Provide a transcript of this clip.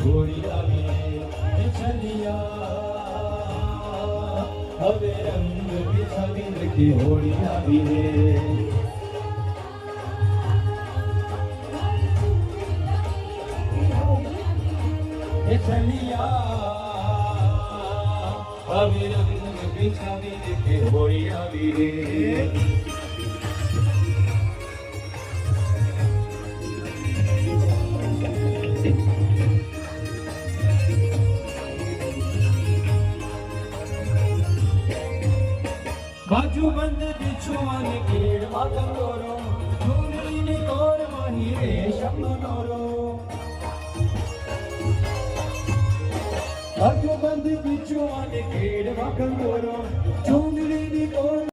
હોળી આવી રે છલિયા હવે રંગ બિછાવી કે હોળી આવી રે છલિયા હવે રંગ બિછાવી કે હોળી આવી રે बाजू बंद बिछुआने केड़वा कंगोरो चुनरी ने कोर माही रेशम नोरो बाजू बंद बिछुआने केड़वा कंगोरो चुनरी ने कोर